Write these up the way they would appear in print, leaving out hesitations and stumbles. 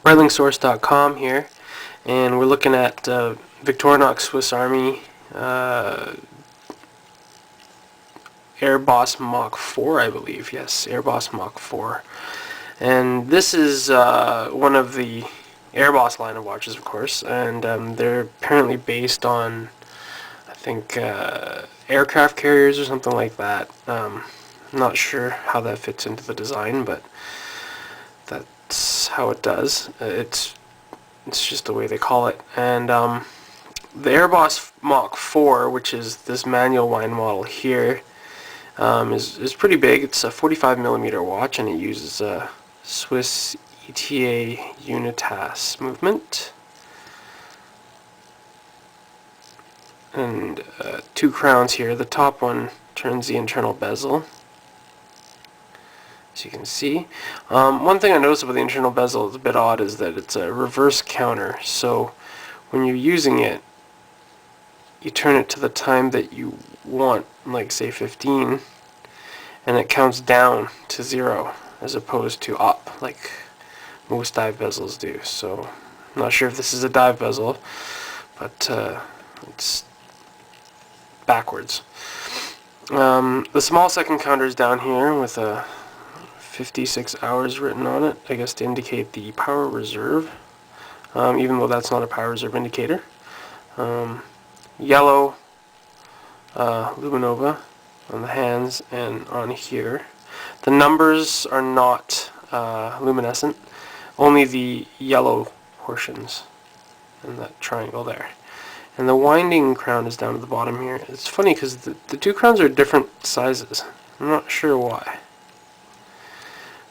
RidelingSource.com here, and we're looking at Victorinox Swiss Army Airboss Mach 4, I believe. Yes, Airboss Mach 4. And this is one of the Airboss line of watches, of course, and they're apparently based on, I think, aircraft carriers or something like that. I'm not sure how that fits into the design, but that's how it does. It's just the way they call it. And the Airboss Mach 4, which is this manual wind model here, is pretty big. It's a 45mm watch, and it uses a Swiss ETA Unitas movement. And two crowns here. The top one turns the internal bezel, as you can see. One thing I noticed about the internal bezel is a bit odd is that it's a reverse counter. So when you're using it, you turn it to the time that you want, like say 15, and it counts down to 0 as opposed to up like most dive bezels do. So I'm not sure if this is a dive bezel, but it's backwards. The small second counter is down here with a 56 hours written on it, I guess to indicate the power reserve, even though that's not a power reserve indicator. Yellow Luminova on the hands and on here. The numbers are not luminescent, only the yellow portions and that triangle there. And the winding crown is down at the bottom here. It's funny because the two crowns are different sizes. I'm not sure why.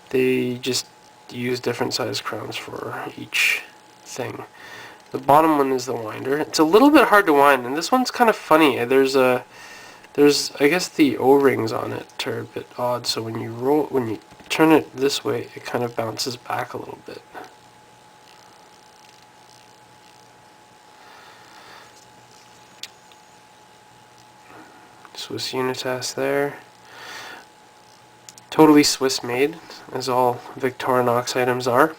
They just use different size crowns for each thing. The bottom one is the winder. It's a little bit hard to wind, and this one's kind of funny. There's I guess the O-rings on it are a bit odd, so when you turn it this way, it kind of bounces back a little bit. Swiss Unitas there. Totally Swiss made, as all Victorinox items are.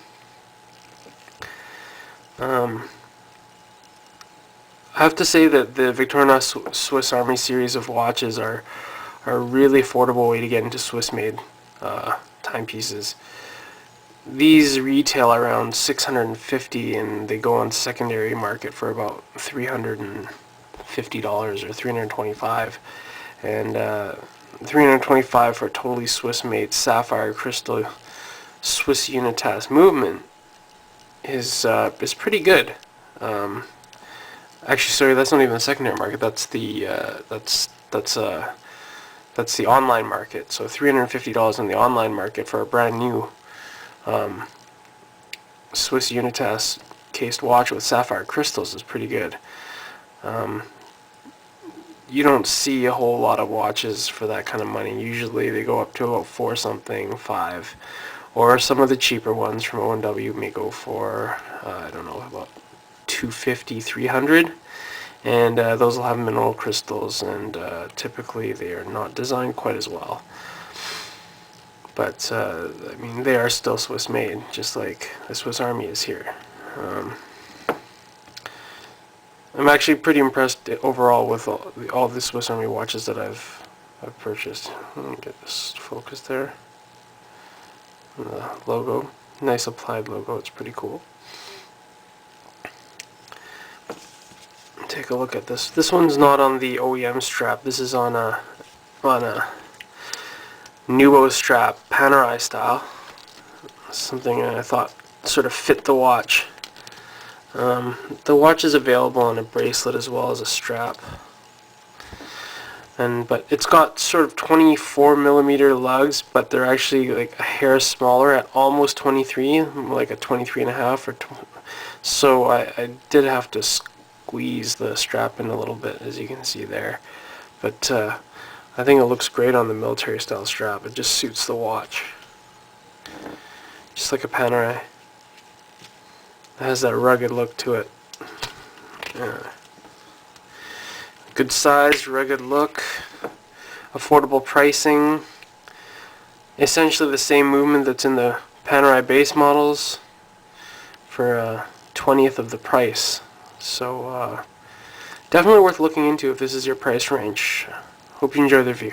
I have to say that the Victorinox Swiss Army series of watches are a really affordable way to get into Swiss-made timepieces. These retail around $650, and they go on secondary market for about $350 or $325, and $325 for a totally Swiss-made sapphire crystal Swiss Unitas movement is pretty good. Actually, sorry, that's not even the secondary market. That's the that's the online market. So $350 in the online market for a brand new Swiss Unitas cased watch with sapphire crystals is pretty good. You don't see a whole lot of watches for that kind of money. Usually they go up to about 4 something, 5, or some of the cheaper ones from O&W may go for I don't know, about $250, $300, and those will have mineral crystals, and typically they are not designed quite as well. But I mean, they are still Swiss made, just like the Swiss Army is here. I'm actually pretty impressed overall with all the Swiss Army watches that I've purchased. Let me get this focused there. And the logo, nice applied logo. It's pretty cool. Take a look at this. This one's not on the OEM strap. This is on a Nubo strap, Panerai style. Something I thought sort of fit the watch. The watch is available on a bracelet as well as a strap, but it's got sort of 24mm lugs, but they're actually like a hair smaller at almost 23, like a 23.5 or so. I did have to squeeze the strap in a little bit, as you can see there, but I think it looks great on the military style strap. It just suits the watch, just like a Panerai. It has that rugged look to it. Good size, rugged look, affordable pricing, essentially the same movement that's in the Panerai base models for a 20th of the price. So definitely worth looking into if this is your price range. Hope you enjoy the review.